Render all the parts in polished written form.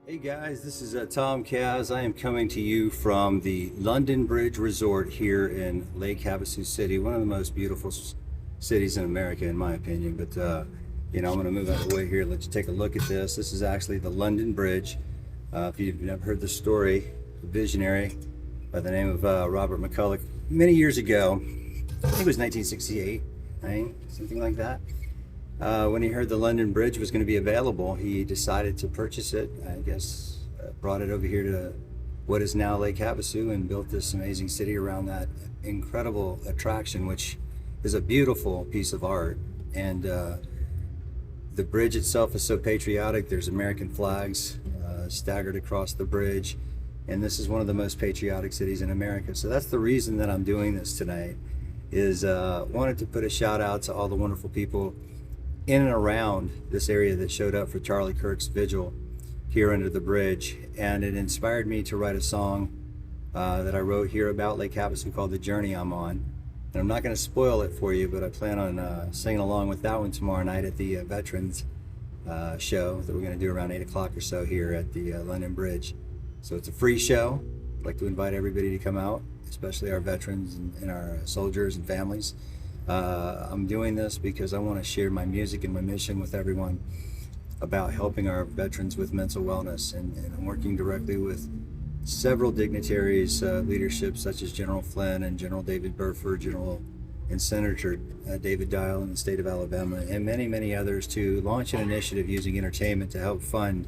Hey guys, this is Thom Kaz. I am coming to you from the London Bridge Resort here in Lake Havasu City, one of the most beautiful cities in America, in my opinion. But I'm going to move out of the way here. Let you take a look at this. This is actually the London Bridge. If you've never heard the story, a visionary by the name of Robert McCulloch, many years ago, I think it was 1968, right? Something like that. When he heard the London Bridge was going to be available, he decided to purchase it. I guess brought it over here to what is now Lake Havasu and built this amazing city around that incredible attraction, which is a beautiful piece of art. And the bridge itself is so patriotic. There's American flags staggered across the bridge, and this is one of the most patriotic cities in America. So that's the reason that I'm doing this tonight. Is wanted to put a shout out to all the wonderful people in and around this area that showed up for Charlie Kirk's vigil here under the bridge, and it inspired me to write a song that I wrote here about Lake Havasu called "The Journey I'm On." And I'm not going to spoil it for you, but I plan on singing along with that one tomorrow night at the Veterans show that we're going to do around 8 o'clock or so here at the London Bridge. So it's a free show. I'd like to invite everybody to come out, especially our veterans and our soldiers and families. I'm doing this because I want to share my music and my mission with everyone about helping our veterans with mental wellness, and I'm working directly with several dignitaries, leadership such as General Flynn and General David Burford, General and Senator David Dial in the state of Alabama, and many others to launch an initiative using entertainment to help fund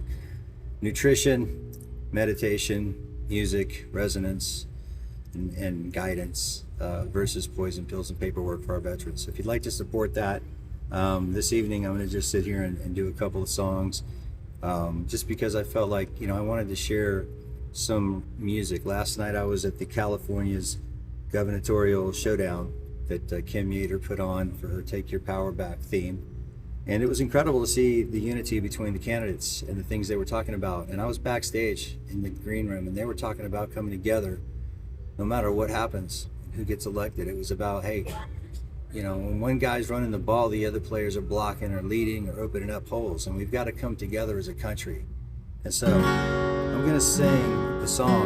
nutrition, meditation, music, resonance, and guidance versus poison pills and paperwork for our veterans. So if you'd like to support that, this evening I'm going to just sit here and do a couple of songs, just because I felt like I wanted to share some music. Last night I was at the California's gubernatorial showdown that Kim Yater put on for her Take Your Power Back theme, and it was incredible to see the unity between the candidates and the things they were talking about. And I was backstage in the green room, and they were talking about coming together no matter what happens, who gets elected. It was about, hey, when one guy's running the ball, the other players are blocking or leading or opening up holes, and we've got to come together as a country. And so I'm going to sing the song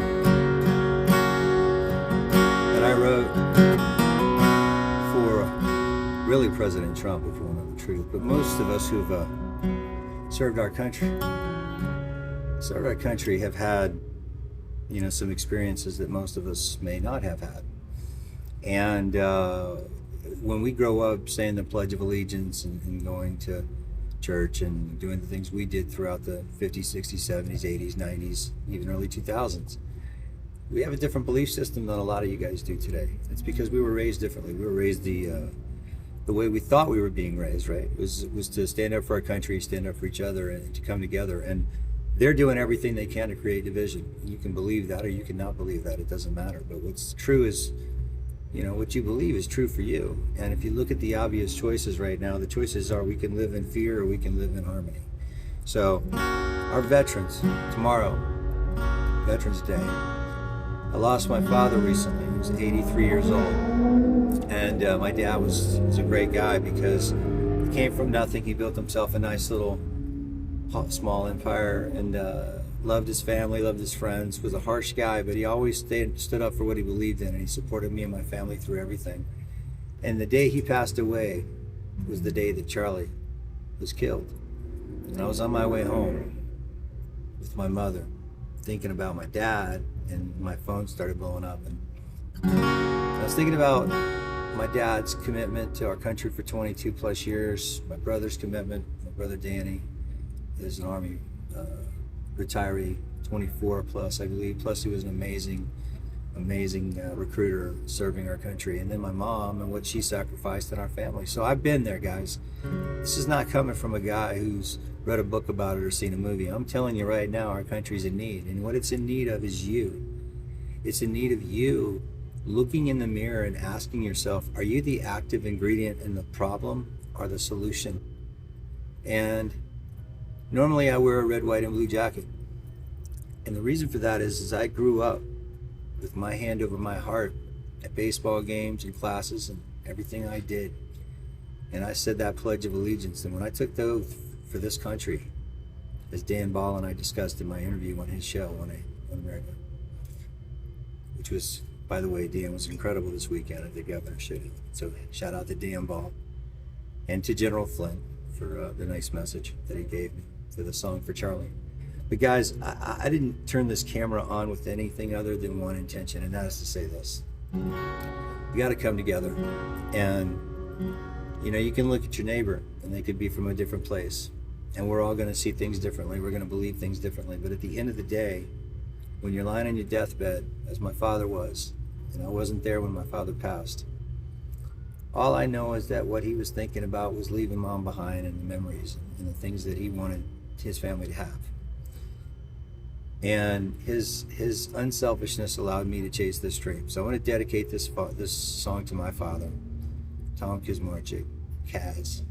that I wrote for really President Trump, if you want to know the truth, but most of us who've served our country have had some experiences that most of us may not have had. And when we grow up saying the Pledge of Allegiance and going to church and doing the things we did throughout the 50s, 60s, 70s, 80s, 90s, even early 2000s, we have a different belief system than a lot of you guys do today. It's because we were raised differently. We were raised the way we thought we were being raised, right? It was to stand up for our country, stand up for each other, and to come together. And they're doing everything they can to create division. You can believe that or you can not believe that. It doesn't matter. But what's true is, what you believe is true for you. And if you look at the obvious choices right now, the choices are we can live in fear or we can live in harmony. So our veterans, tomorrow, Veterans Day. I lost my father recently. He was 83 years old. And my dad was a great guy because he came from nothing. He built himself a nice little small empire, and loved his family, loved his friends, was a harsh guy, but he always stood up for what he believed in, and he supported me and my family through everything. And the day he passed away was the day that Charlie was killed. And I was on my way home with my mother thinking about my dad, and my phone started blowing up, and I was thinking about my dad's commitment to our country for 22 plus years, my brother's commitment. My brother Danny is an Army retiree, 24 plus, I believe. Plus he was an amazing recruiter serving our country. And then my mom and what she sacrificed in our family. So I've been there, guys. This is not coming from a guy who's read a book about it or seen a movie. I'm telling you right now, our country's in need. And what it's in need of is you. It's in need of you looking in the mirror and asking yourself, are you the active ingredient in the problem or the solution? And normally I wear a red, white, and blue jacket. And the reason for that is I grew up with my hand over my heart at baseball games and classes and everything I did. And I said that Pledge of Allegiance. And when I took the oath for this country, as Dan Ball and I discussed in my interview on his show on America, which was, by the way, Dan was incredible this weekend at the governor's show. So shout out to Dan Ball and to General Flynn for the nice message that he gave me for the song for Charlie. But guys, I didn't turn this camera on with anything other than one intention, and that is to say this. We got to come together, and you can look at your neighbor and they could be from a different place, and we're all going to see things differently. We're going to believe things differently. But at the end of the day, when you're lying on your deathbed, as my father was, and I wasn't there when my father passed, all I know is that what he was thinking about was leaving mom behind and the memories and the things that he wanted his family to have. And his unselfishness allowed me to chase this dream. So I want to dedicate this song to my father, Thom Kaz,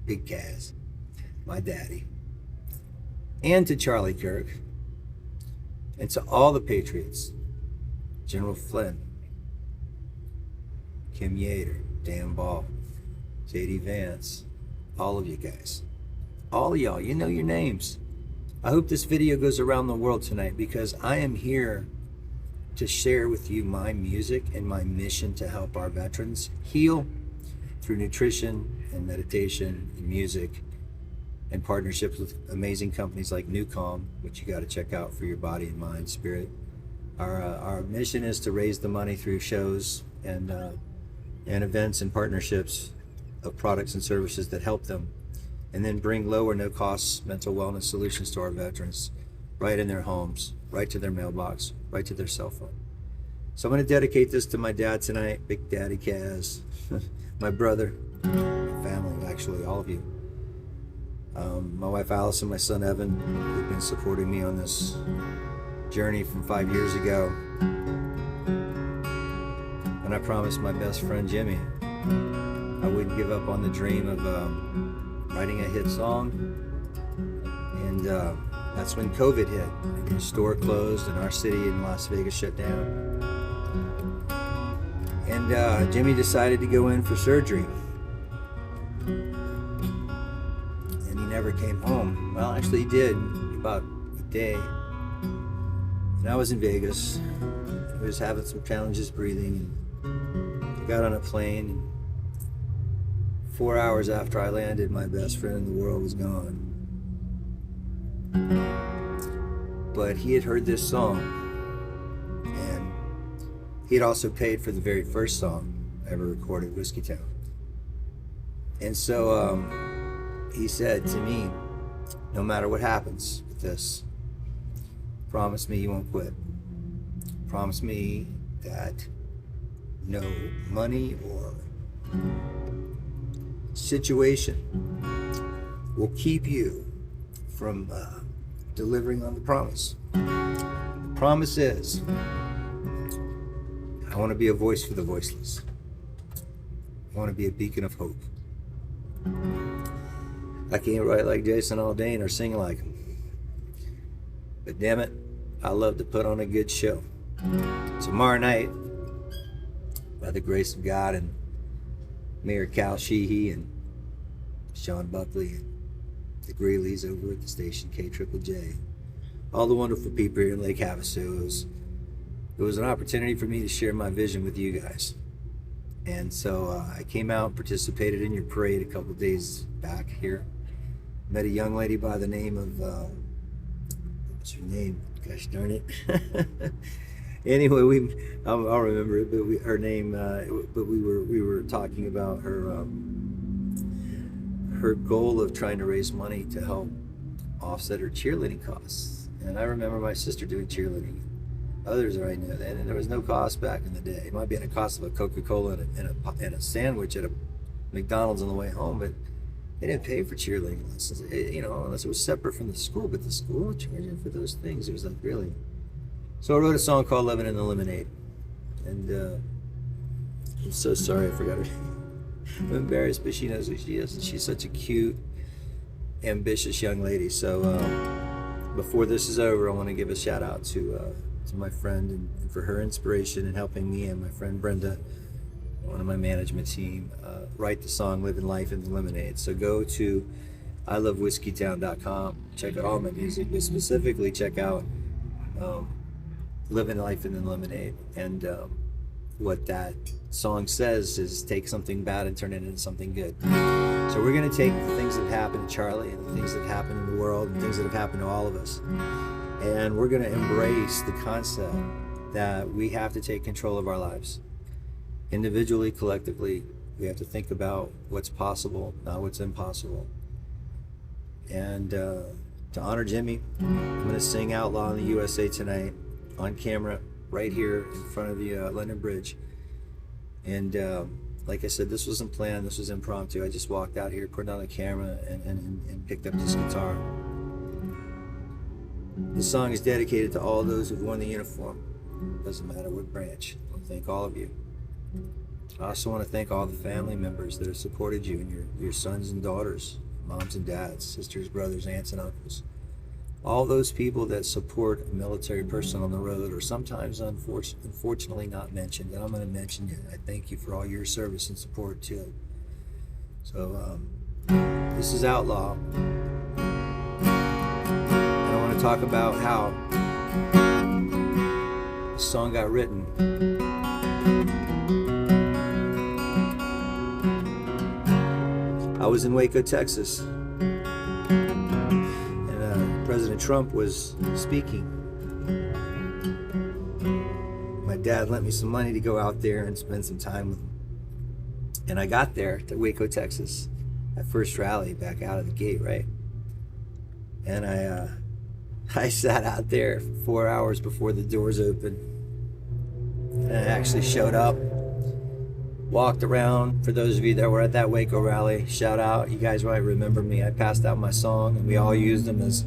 Big Kaz, my daddy, and to Charlie Kirk, and to all the Patriots, General Flynn, Kim Yater, Dan Ball, J.D. Vance, all of you guys. All of y'all, you know your names. I hope this video goes around the world tonight, because I am here to share with you my music and my mission to help our veterans heal through nutrition and meditation and music and partnerships with amazing companies like Newcom, which you got to check out for your body and mind, spirit. Our mission is to raise the money through shows and events and partnerships of products and services that help them, and then bring low or no cost mental wellness solutions to our veterans right in their homes, right to their mailbox, right to their cell phone. So I'm going to dedicate this to my dad tonight, Big Daddy Kaz, my brother, my family, actually, all of you. My wife Allison, my son Evan, who've been supporting me on this journey from 5 years ago. And I promised my best friend Jimmy I wouldn't give up on the dream of writing a hit song. And that's when COVID hit. And the store closed and our city in Las Vegas shut down. And Jimmy decided to go in for surgery. And he never came home. Well, actually he did, about a day. And I was in Vegas. I was having some challenges breathing. And I got on a plane. And 4 hours after I landed, my best friend in the world was gone. But he had heard this song, and he had also paid for the very first song I ever recorded, Whiskey Town. And so he said to me, no matter what happens with this, promise me you won't quit. Promise me that no money or situation will keep you from delivering on the promise. The promise is, I want to be a voice for the voiceless. I want to be a beacon of hope. I can't write like Jason Aldean or sing like him, but damn it, I love to put on a good show. Tomorrow night, by the grace of God and Mayor Cal Sheehy and Sean Buckley and the Grayleys over at the station KJJJ, all the wonderful people here in Lake Havasu, it was an opportunity for me to share my vision with you guys. And so I came out and participated in your parade a couple of days back here. Met a young lady by the name of, what's her name? Gosh darn it. Anyway, I'll remember it, but her name, but we were talking about her goal of trying to raise money to help offset her cheerleading costs. And I remember my sister doing cheerleading. Others I knew that, and there was no cost back in the day. It might be a cost of a Coca-Cola and a sandwich at a McDonald's on the way home, but they didn't pay for cheerleading lessons, unless it was separate from the school. But the school would charge you for those things. It was like, really. So I wrote a song called "Living in the Lemonade," and I'm so sorry I forgot her name. I'm embarrassed, but she knows who she is, and she's such a cute, ambitious young lady. So before this is over, I want to give a shout out to my friend and for her inspiration in helping me and my friend Brenda, one of my management team, write the song "Living Life in the Lemonade." So go to ilovewhiskeytown.com. Check out all my music, but specifically check out Living Life in the Lemonade. And what that song says is take something bad and turn it into something good. So we're going to take the things that happened to Charlie and the things that happened in the world and things that have happened to all of us, and we're going to embrace the concept that we have to take control of our lives. Individually, collectively, we have to think about what's possible, not what's impossible. And to honor Jimmy, I'm going to sing Outlaw in the USA tonight on camera right here in front of the London Bridge. And like I said, this wasn't planned, this was impromptu. I just walked out here, put on the camera, and picked up this guitar. The song is dedicated to all those who've worn the uniform. Doesn't matter what branch. I want to thank all of you. I also want to thank all the family members that have supported you and your sons and daughters, moms and dads, sisters, brothers, aunts and uncles. All those people that support a military person on the road, or sometimes unfortunately not mentioned, and I'm going to mention it. I thank you for all your service and support too. So this is Outlaw, and I want to talk about how the song got written. I was in Waco, Texas, and President Trump was speaking. My dad lent me some money to go out there and spend some time with him. And I got there to Waco, Texas, that first rally back out of the gate, right? And I sat out there for 4 hours before the doors opened. And I actually showed up, walked around. For those of you that were at that Waco rally, shout out. You guys might remember me. I passed out my song, and we all used them as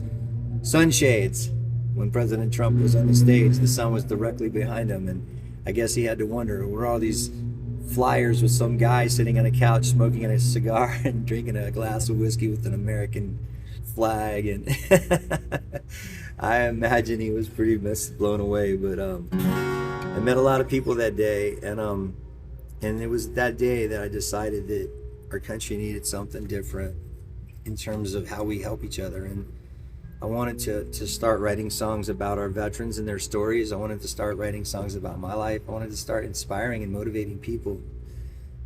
sunshades. When President Trump was on the stage, the sun was directly behind him, and I guess he had to wonder, were all these flyers with some guy sitting on a couch smoking a cigar and drinking a glass of whiskey with an American flag? And I imagine he was pretty blown away. But I met a lot of people that day, and it was that day that I decided that our country needed something different in terms of how we help each other. And I wanted to start writing songs about our veterans and their stories. I wanted to start writing songs about my life. I wanted to start inspiring and motivating people.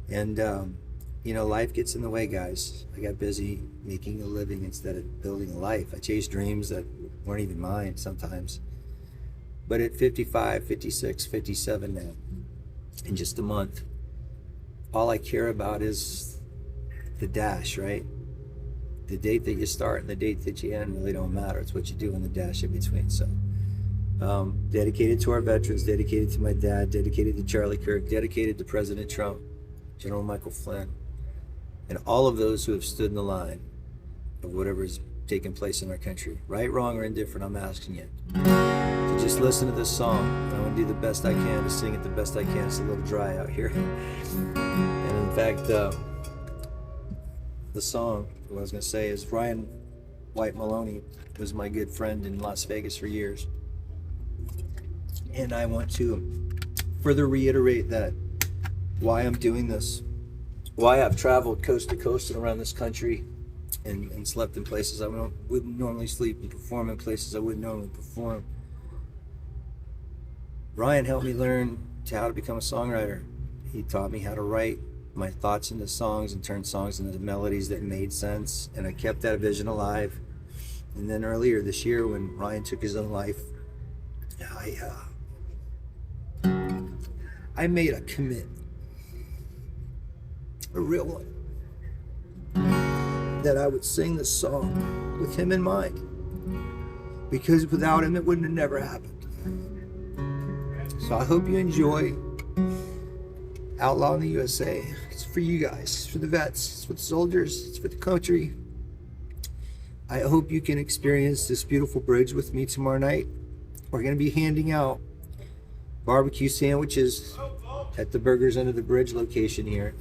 And, life gets in the way, guys. I got busy making a living instead of building a life. I chased dreams that weren't even mine sometimes. But at 55, 56, 57 now, in just a month, all I care about is the dash, right? The date that you start and the date that you end really don't matter. It's what you do in the dash in between. So dedicated to our veterans, dedicated to my dad, dedicated to Charlie Kirk, dedicated to President Trump, General Michael Flynn, and all of those who have stood in the line of whatever's taking place in our country. Right, wrong, or indifferent, I'm asking you to just listen to this song. I'm going to do the best I can to sing it the best I can. It's a little dry out here. And in fact, the song, what I was going to say is, Ryan White Maloney was my good friend in Las Vegas for years. And I want to further reiterate that why I'm doing this, why I've traveled coast to coast and around this country and slept in places I wouldn't normally sleep and perform in places I wouldn't normally perform. Ryan helped me learn how to become a songwriter. He taught me how to write my thoughts into songs and turn songs into melodies that made sense, and I kept that vision alive. And then earlier this year, when Ryan took his own life, I made a commit, a real one, that I would sing this song with him in mind, because without him it wouldn't have never happened. So I hope you enjoy Outlaw in the USA. It's for you guys, it's for the vets, it's for the soldiers, it's for the country. I hope you can experience this beautiful bridge with me tomorrow night. We're going to be handing out barbecue sandwiches at the Burgers Under the Bridge location here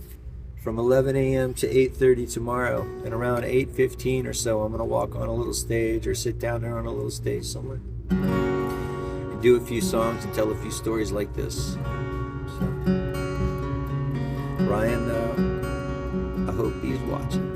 from 11 a.m. to 8:30 tomorrow. And around 8:15 or so, I'm going to walk on a little stage or sit down there on a little stage somewhere and do a few songs and tell a few stories like this. So, Ryan, I hope he's watching.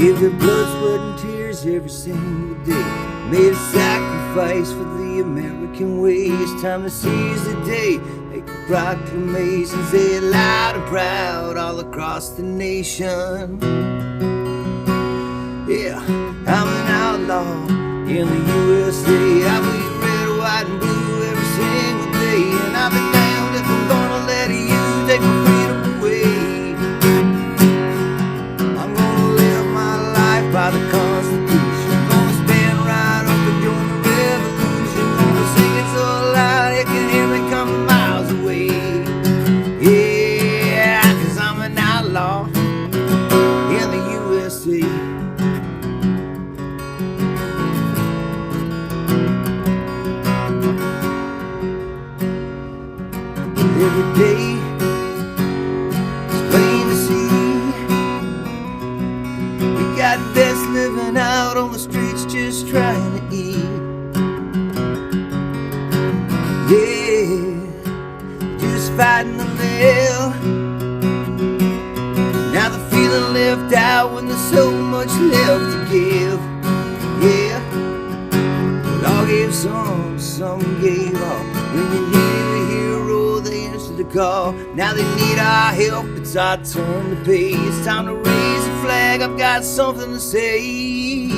Give their blood, sweat, and tears every single day. Made a sacrifice for the American way. It's time to seize the day. Make proclamations, say it loud and proud all across the nation. Yeah, I'm an outlaw in the USA. I bleed red, white, and blue every single day. And I'll be damned if I'm gonna let you take my freedom away. I'm gonna live my life by the Constitution. Gonna stand right up and join the revolution. Gonna sing it so loud you can hear me coming miles away. Yeah, 'cause I'm an outlaw in the USA. Every day it's plain to see we got vets living out on the streets just trying to eat. Yeah, just fighting the veil. Now they're feeling left out when there's so much left to give. Yeah, but all gave some gave all. When you needed a hero, they answered the call. Now they need our help, it's our turn to pay. It's time to raise a flag, I've got something to say.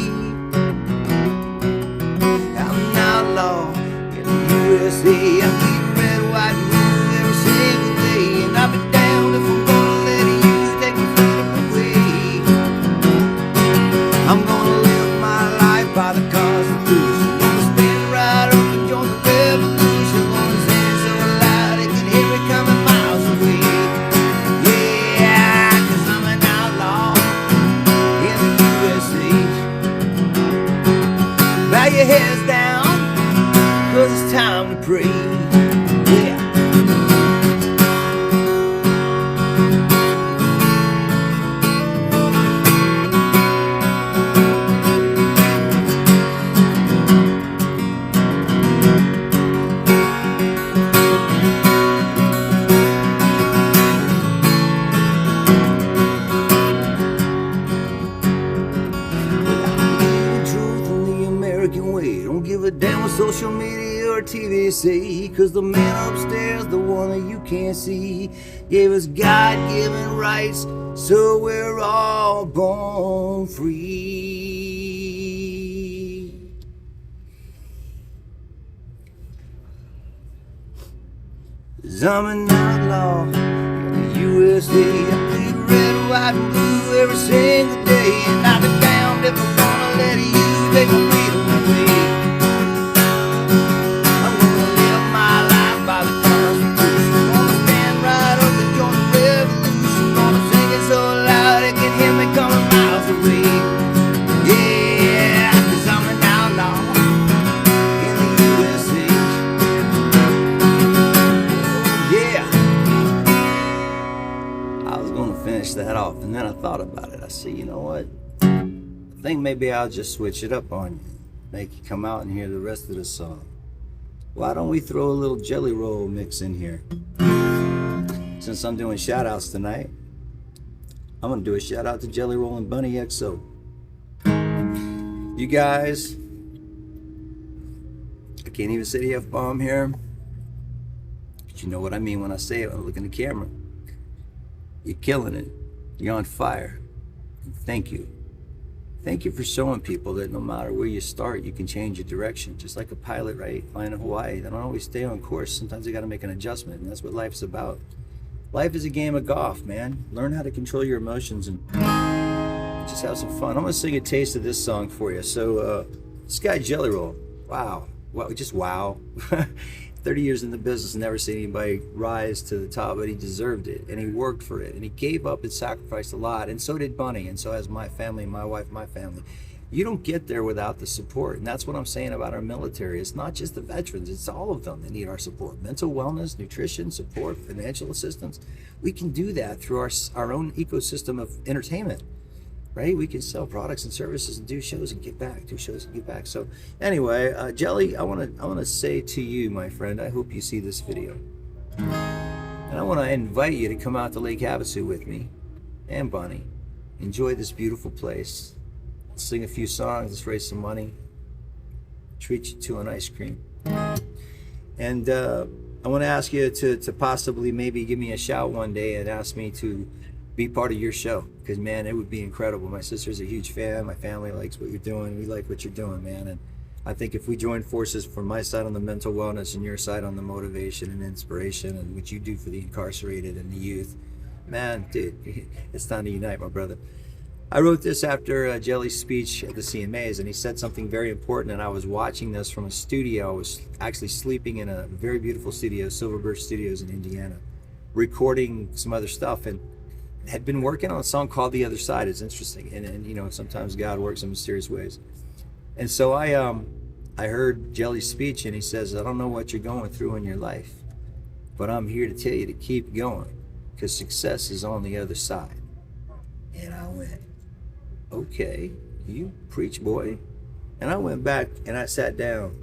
I'm an outlaw in the USA. I bleed red, white, and blue every single day. And I'll be damned if I'm gonna let you take my freedom away. I'm gonna live my life by the Constitution. Gonna stand right up and join the revolution. Gonna sing it so loud they can hear me coming miles away. Yeah, 'cause I'm an outlaw in the USA. Bow your heads down, 'cause it's time to pray. Yeah. Truth in the American way. Don't give a damn what social media or TV say, 'cause the man upstairs, the one that you can't see, gave us God-given rights, so we're all born free. 'Cause I'm an outlaw in the USA. I bleed red, white, and blue every single day. And I'll be damned if I'm gonna let you take my freedom away. I'm gonna live my life by the Constitution. Gonna stand right up and join the revolution. Gonna sing it so loud they can hear me coming miles away. Yeah, 'cause I'm an outlaw in the USA. Yeah, I was gonna finish that off, and then I thought about it. I said, you know what? I think maybe I'll just switch it up on you, make you come out and hear the rest of the song. Why don't we throw a little Jelly Roll mix in here? Since I'm doing shout outs tonight, I'm gonna do a shout out to Jelly Roll and Bunny XO. You guys, I can't even say the F-bomb here, but you know what I mean when I say it. When I look in the camera, you're killing it. You're on fire. Thank you. Thank you for showing people that no matter where you start, you can change your direction. Just like a pilot, right? Flying in Hawaii, they don't always stay on course. Sometimes they got to make an adjustment, and that's what life's about. Life is a game of golf, man. Learn how to control your emotions and just have some fun. I'm gonna sing a taste of this song for you. So, this guy Jelly Roll, wow, just wow. 30 years in the business, never seen anybody rise to the top, but he deserved it, and he worked for it, and he gave up and sacrificed a lot, and so did Bunny, and so has my family, my wife, my family. You don't get there without the support, and that's what I'm saying about our military. It's not just the veterans, it's all of them that need our support. Mental wellness, nutrition, support, financial assistance. We can do that through our own ecosystem of entertainment. Right? We can sell products and services and do shows and give back, do shows and give back. So anyway, Jelly, I want to say to you, my friend, I hope you see this video. And I want to invite you to come out to Lake Havasu with me and Bunny. Enjoy this beautiful place. sing a few songs, let's raise some money, treat you to an ice cream. And I want to ask you to possibly maybe give me a shout one day and ask me to be part of your show, because man, it would be incredible. My sister's a huge fan. My family likes what you're doing. We like what you're doing, man. And I think if we join forces from my side on the mental wellness and your side on the motivation and inspiration and what you do for the incarcerated and the youth, man, dude, it's time to unite, my brother. I wrote this after Jelly's speech at the CMAs, and he said something very important, and I was watching this from a studio. I was actually sleeping in a very beautiful studio, Silver Birch Studios in Indiana, recording some other stuff, and had been working on a song called The Other Side. It's interesting, and you know, sometimes God works in mysterious ways. And so I heard Jelly's speech, and he says, I don't know what you're going through in your life, but I'm here to tell you to keep going, because success is on the other side. And I went, okay, you preach, boy. And I went back and I sat down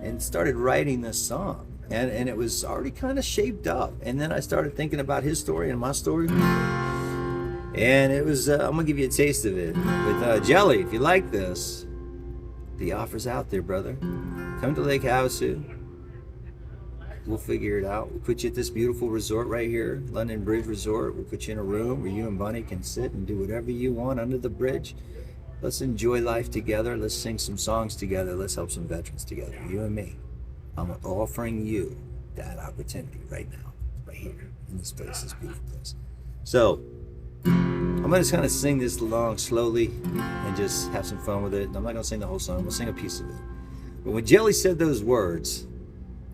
and started writing this song. And it was already kind of shaped up. And then I started thinking about his story and my story. And it was, I'm going to give you a taste of it. But Jelly, if you like this, the offer's out there, brother. Come to Lake Havasu. We'll figure it out. We'll put you at this beautiful resort right here, London Bridge Resort. We'll put you in a room where you and Bunny can sit and do whatever you want under the bridge. Let's enjoy life together. Let's sing some songs together. Let's help some veterans together, you and me. I'm offering you that opportunity right now, right here in this place, this beautiful place. So I'm gonna just kind of sing this along slowly and just have some fun with it. I'm not gonna sing the whole song. We'll sing a piece of it. But when Jelly said those words,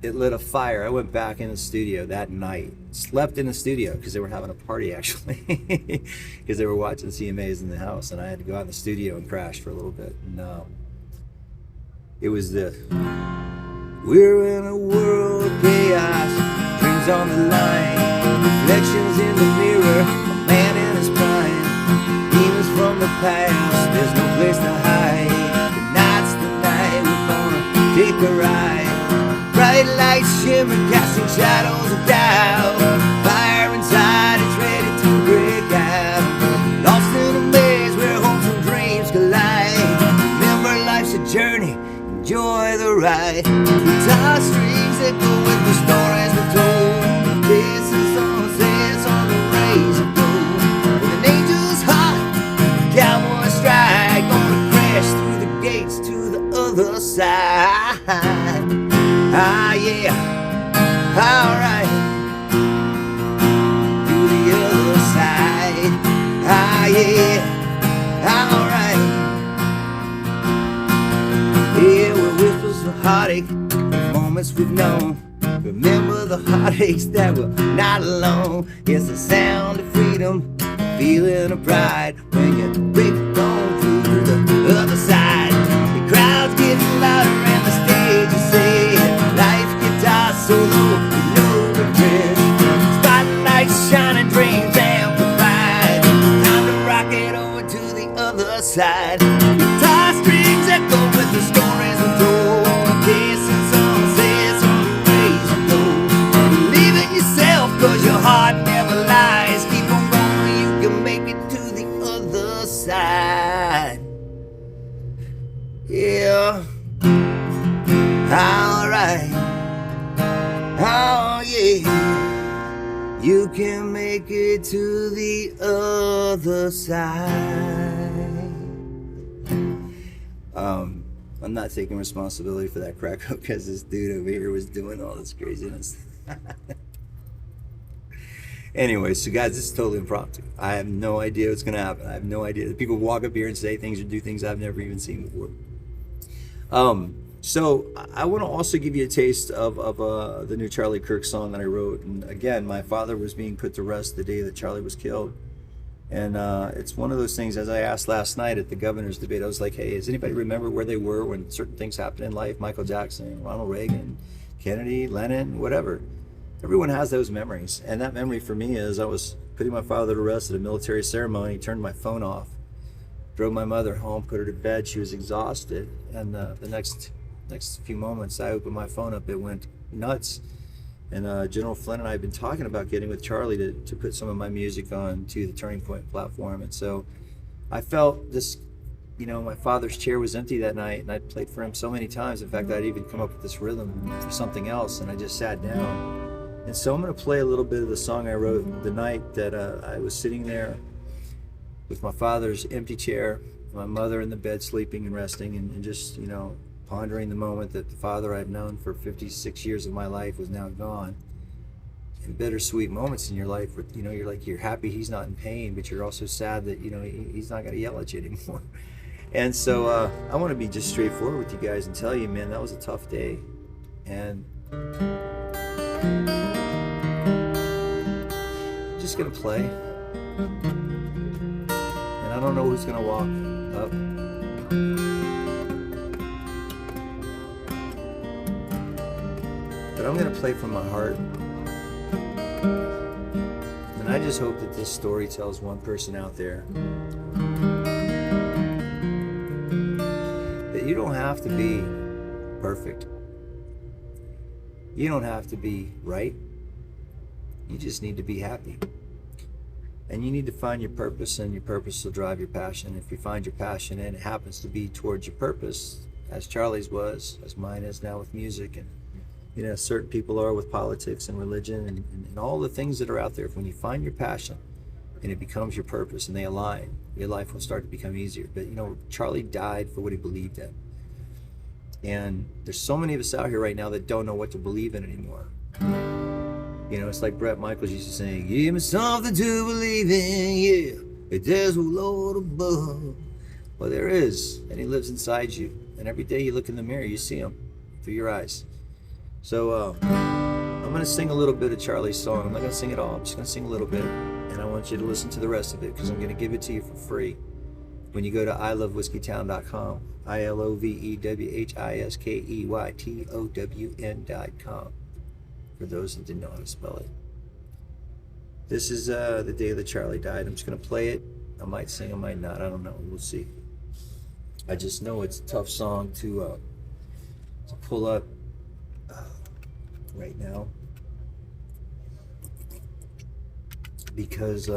it lit a fire. I went back in the studio that night, slept in the studio because they were having a party actually, because they were watching CMAs in the house, and I had to go out in the studio and crash for a little bit. And it was this. We're in a world of chaos, dreams on the line, reflections in the mirror, a man in his prime, demons from the past, there's no place to hide. Tonight's the night, we're gonna take a ride. Bright lights shimmer, casting shadows of doubt. Fire inside is ready to break out. Lost in a maze where hopes and dreams collide. Remember, life's a journey, enjoy the ride. Guitar strings echo with the stories we're told. This is sunsets on the rays of gold. With an angel's heart, cowboy strike, gonna crash through the gates to the other side. Ah, yeah, alright. To the other side. Ah, yeah, alright. Yeah, we're whispers of heartache, moments we've known. Remember the heartaches that we're not alone. It's the sound of freedom, a feeling of pride. When you break on through the other side. The crowd's getting louder and the stage is set. Life guitar solo with no regret. Spotlights shining, dreams amplified. Time to rock it over to the other side. Guitar strings echo with the stories we're told. Kissing sunsets on the rays of gold. Believe in yourself, cause your heart never lies. Keep on going, you can make it to the other side. Yeah. Alright. Oh yeah. You can make it to the other side. I'm not taking responsibility for that crack up because this dude over here was doing all this craziness. Anyway, so guys, this is totally impromptu. I have no idea what's gonna happen. I have no idea. People walk up here and say things or do things I've never even seen before. So I want to also give you a taste of the new Charlie Kirk song that I wrote. And again, my father was being put to rest the day that Charlie was killed. And it's one of those things, as I asked last night at the governor's debate, I was like, hey, does anybody remember where they were when certain things happened in life? Michael Jackson, Ronald Reagan, Kennedy, Lennon, whatever. Everyone has those memories. And that memory for me is I was putting my father to rest at a military ceremony, turned my phone off, drove my mother home, put her to bed. She was exhausted. And the next few moments, I opened my phone up, it went nuts. And General Flynn and I have been talking about getting with Charlie to put some of my music on to the Turning Point platform. And so I felt this, my father's chair was empty that night, and I'd played for him so many times. In fact, I'd even come up with this rhythm for something else, and I just sat down. And so I'm going to play a little bit of the song I wrote the night that I was sitting there with my father's empty chair, my mother in the bed sleeping and resting, and just, pondering the moment that the father I've known for 56 years of my life was now gone. And bittersweet moments in your life where, you're happy he's not in pain, but you're also sad that, he's not going to yell at you anymore. And so I want to be just straightforward with you guys and tell you, man, that was a tough day. And I'm just going to play. And I don't know who's going to walk up. But I'm going to play from my heart. And I just hope that this story tells one person out there that you don't have to be perfect. You don't have to be right. You just need to be happy. And you need to find your purpose, and your purpose will drive your passion. If you find your passion and it happens to be towards your purpose, as Charlie's was, as mine is now with music, and certain people are with politics and religion and all the things that are out there. When you find your passion and it becomes your purpose and they align, your life will start to become easier. But Charlie died for what he believed in. And there's so many of us out here right now that don't know what to believe in anymore. It's like Brett Michaels used to say, give me something to believe in, yeah, if there's a Lord above. Well, there is, and he lives inside you. And every day you look in the mirror, you see him through your eyes. So I'm going to sing a little bit of Charlie's song. I'm not going to sing it all. I'm just going to sing a little bit. And I want you to listen to the rest of it because I'm going to give it to you for free when you go to ilovewhiskeytown.com. ilovewhiskeytown.com. For those that didn't know how to spell it. This is the day that Charlie died. I'm just going to play it. I might sing, I might not. I don't know. We'll see. I just know it's a tough song to pull up right now, because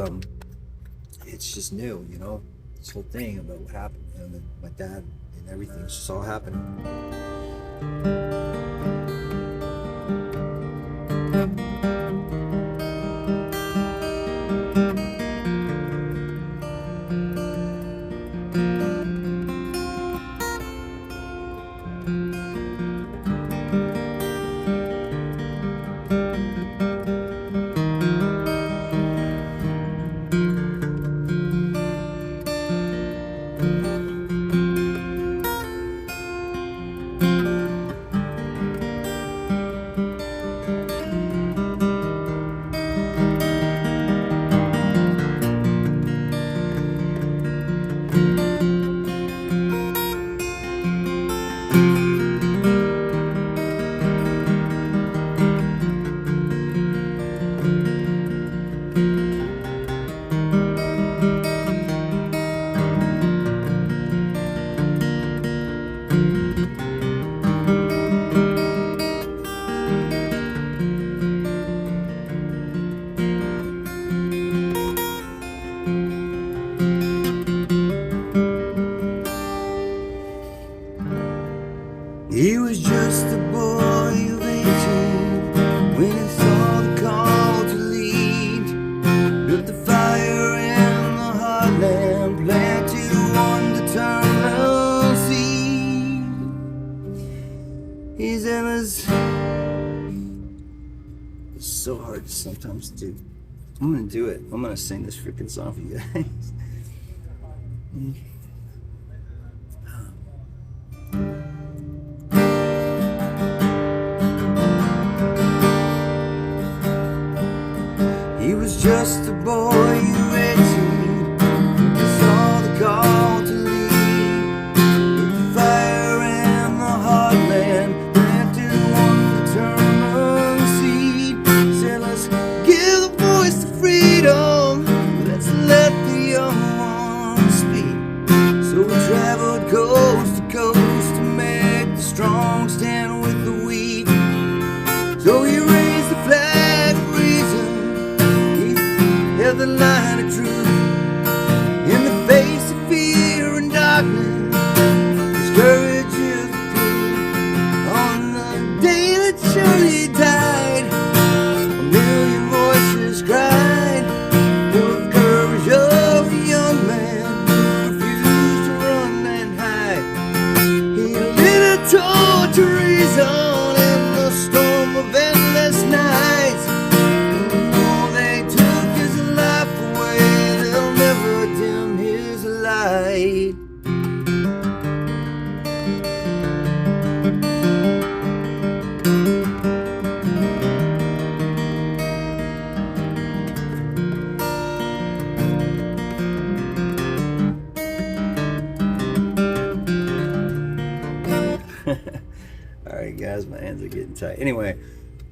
it's just new, this whole thing about what happened to him and my dad and everything. It's just all happening. He was just a boy of 18 when he saw the call to lead. Built the fire in the heartland, planted one determined seed. He's endless. It's so hard to sometimes do. I'm gonna do it. I'm gonna sing this freaking song for you guys. He was just a boy of 18. He saw the call to lead. With the fire in the heartland, planted one determined seed. Said, let's give the voice to freedom. Let's let the young ones speak. So we traveled coast to coast to make the strong stand with the weak. So he raised the flag of reason, held the line of truth in the face of died. All right, guys, my hands are getting tight. Anyway,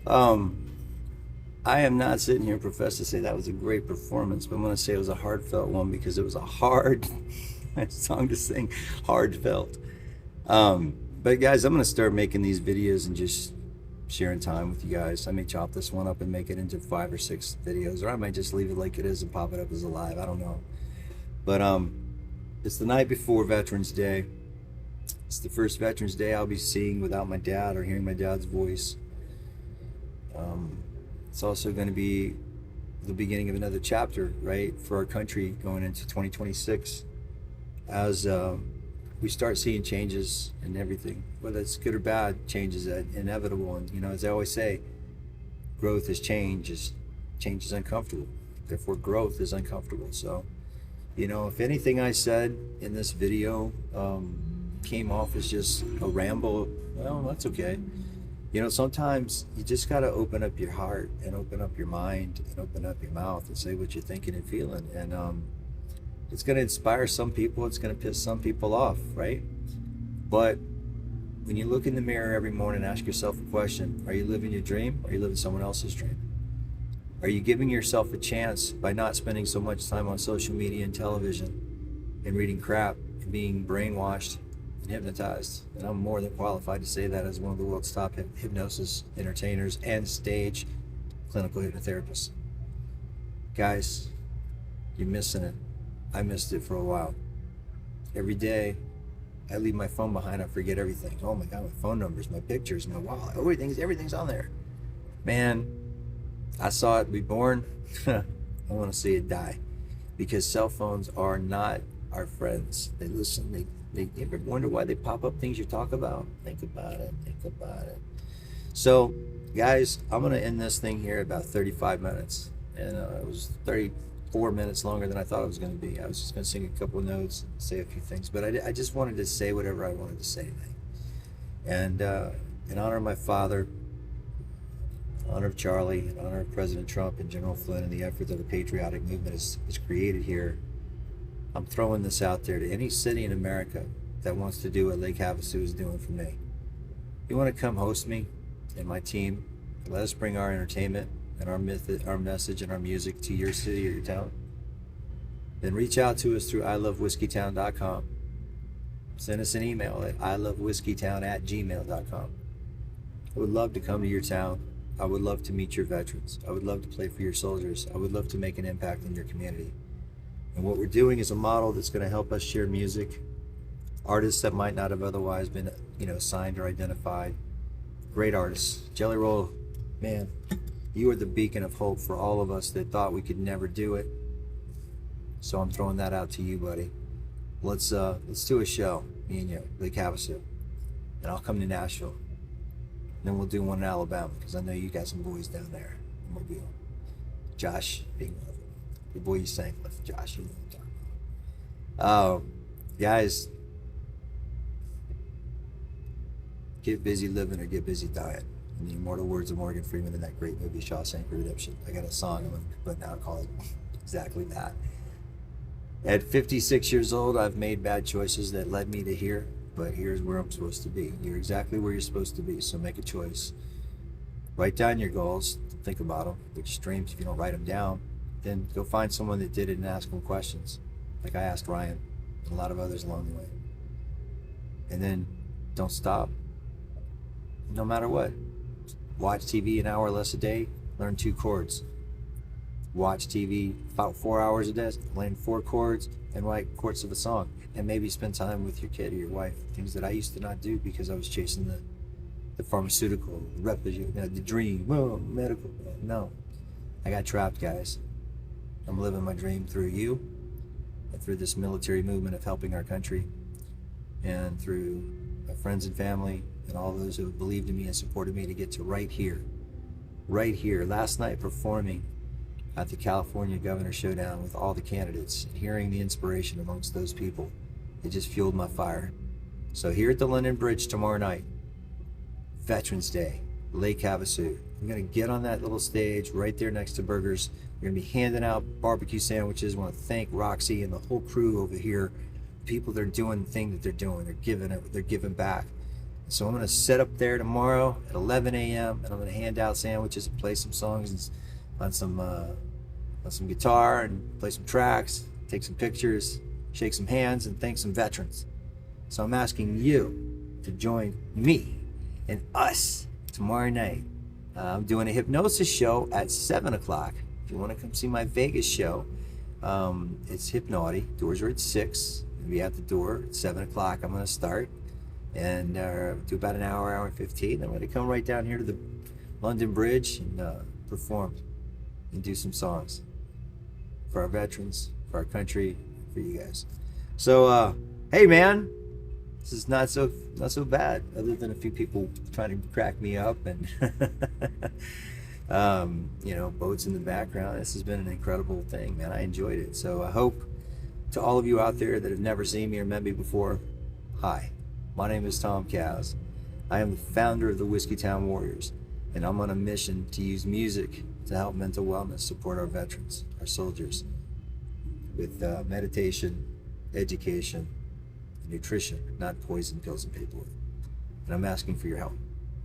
I am not sitting here professed to say that was a great performance, but I'm going to say it was a heartfelt one because it was a hard song to sing, heartfelt. But guys, I'm going to start making these videos and just sharing time with you guys. I may chop this one up and make it into 5 or 6 videos, or I might just leave it like it is and pop it up as a live. I don't know. But it's the night before Veterans Day. It's the first Veterans Day I'll be seeing without my dad or hearing my dad's voice. It's also going to be the beginning of another chapter, right, for our country going into 2026 as we start seeing changes in everything, whether it's good or bad. Change is inevitable, and you know, as I always say, growth is change. Change is uncomfortable. Therefore, growth is uncomfortable. So, you know, if anything I said in this video came off as just a ramble, well, that's okay. You know, sometimes you just got to open up your heart and open up your mind and open up your mouth and say what you're thinking and feeling. And it's going to inspire some people. It's going to piss some people off, right? But when you look in the mirror every morning, ask yourself a question. Are you living your dream, or are you living someone else's dream? Are you giving yourself a chance by not spending so much time on social media and television and reading crap and being brainwashed and hypnotized? And I'm more than qualified to say that as one of the world's top hypnosis entertainers and stage clinical hypnotherapists. Guys, you're missing it. I missed it for a while. Every day I leave my phone behind, I forget everything. Oh my God, my phone numbers, my pictures, my wallet, everything's on there. Man, I saw it be born. I want to see it die, because cell phones are not our friends. They listen. They ever wonder why they pop up things you talk about? Think about it. Think about it. So, guys, I'm gonna end this thing here at about 35 minutes, and it was 34 minutes longer than I thought it was gonna be. I was just gonna sing a couple of notes, and say a few things, but I just wanted to say whatever I wanted to say today. And in honor of my father, in honor of Charlie, in honor of President Trump and General Flynn, and the effort that the patriotic movement is created here, I'm throwing this out there to any city in America that wants to do what Lake Havasu is doing for me. You want to come host me and my team? Let us bring our entertainment and our message and our music to your city or your town. Then reach out to us through ilovewhiskeytown.com. Send us an email at ilovewhiskeytown@gmail.com. I would love to come to your town. I would love to meet your veterans. I would love to play for your soldiers. I would love to make an impact in your community. And what we're doing is a model that's going to help us share music, artists that might not have otherwise been, signed or identified. Great artists. Jelly Roll, man, you are the beacon of hope for all of us that thought we could never do it. So I'm throwing that out to you, buddy. Let's do a show, me and you, Lake Havasu, and I'll come to Nashville. Then we'll do one in Alabama, because I know you got some boys down there in Mobile. Josh being one of them. Your boy you sang with, Josh, you know what I'm talking about. Guys, get busy living or get busy dying. In the immortal words of Morgan Freeman in that great movie, Shawshank Redemption. I got a song I'm going to put now called exactly that. At 56 years old, I've made bad choices that led me to here, but here's where I'm supposed to be. You're exactly where you're supposed to be, so make a choice. Write down your goals, think about them, which dreams. If you don't write them down, then go find someone that did it and ask them questions, like I asked Ryan and a lot of others along the way. And then don't stop, no matter what. Watch TV an hour or less a day, learn 2 chords. Watch TV about 4 hours a day, learn 4 chords, and write chords of a song. And maybe spend time with your kid or your wife, things that I used to not do because I was chasing the pharmaceutical, the dream, medical. No, I got trapped, guys. I'm living my dream through you and through this military movement of helping our country, and through my friends and family and all those who have believed in me and supported me to get to right here. Last night performing at the California Governor Showdown with all the candidates, and hearing the inspiration amongst those people, it just fueled my fire. So here at the London Bridge tomorrow night, Veterans Day, Lake Havasu. I'm going to get on that little stage right there next to Burgers. We're going to be handing out barbecue sandwiches. I want to thank Roxy and the whole crew over here. People that are doing the thing that they're doing. They're giving back. So I'm going to set up there tomorrow at 11 a.m. and I'm going to hand out sandwiches and play some songs on some guitar and play some tracks, take some pictures, shake some hands, and thank some veterans. So I'm asking you to join me and us tomorrow night. I'm doing a hypnosis show at 7 o'clock. If you want to come see my Vegas show, it's Hypnaughty. Doors are at 6. We'll be at the door at 7 o'clock. I'm going to start and do about an hour and 15. I'm going to come right down here to the London Bridge and perform and do some songs for our veterans, for our country, for you guys. So, hey man, this is not so bad, other than a few people trying to crack me up and boats in the background. This has been an incredible thing, man. I enjoyed it. So I hope, to all of you out there that have never seen me or met me before, hi, my name is Thom Kaz. I am the founder of the Whiskeytown Warriors, and I'm on a mission to use music to help mental wellness support our veterans, our soldiers, with meditation, education, nutrition, not poison pills and paperwork. And I'm asking for your help.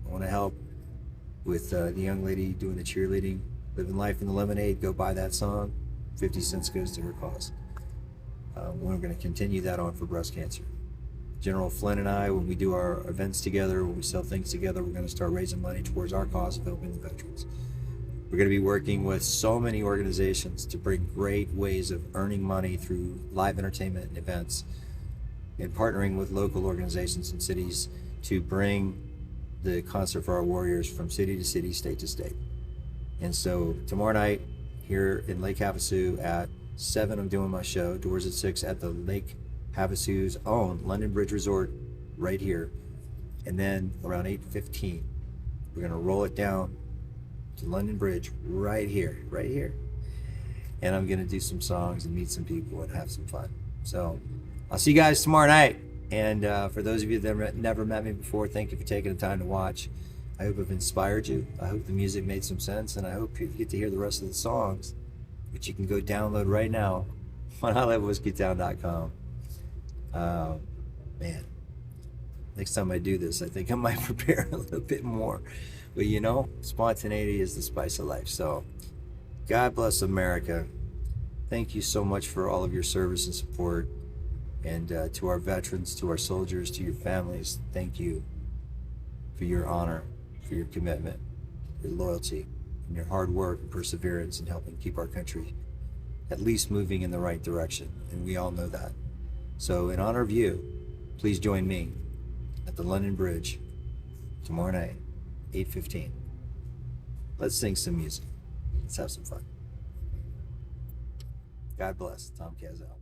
I want to help with the young lady doing the cheerleading, Living Life in the Lemonade. Go buy that song. 50 cents goes to her cause. We're going to continue that on for breast cancer. General Flynn and I, when we do our events together, when we sell things together, we're going to start raising money towards our cause of helping the veterans. We're going to be working with so many organizations to bring great ways of earning money through live entertainment and events, and partnering with local organizations and cities to bring the concert for our warriors from city to city, state to state. And so tomorrow night here in Lake Havasu at 7, I'm doing my show. Doors at 6 at the Lake Havasu's own London Bridge Resort right here. And then around 8:15, we're going to roll it down to London Bridge right here. And I'm going to do some songs and meet some people and have some fun. So I'll see you guys tomorrow night. And for those of you that have never met me before, thank you for taking the time to watch. I hope I've inspired you. I hope the music made some sense, and I hope you get to hear the rest of the songs, which you can go download right now on ilovewhiskeytown.com. Man, next time I do this, I think I might prepare a little bit more. But spontaneity is the spice of life. So God bless America. Thank you so much for all of your service and support. And to our veterans, to our soldiers, to your families, thank you for your honor, for your commitment, your loyalty, and your hard work and perseverance in helping keep our country at least moving in the right direction. And we all know that. So in honor of you, please join me at the London Bridge tomorrow night, 8:15. Let's sing some music. Let's have some fun. God bless. Thom Kaz out.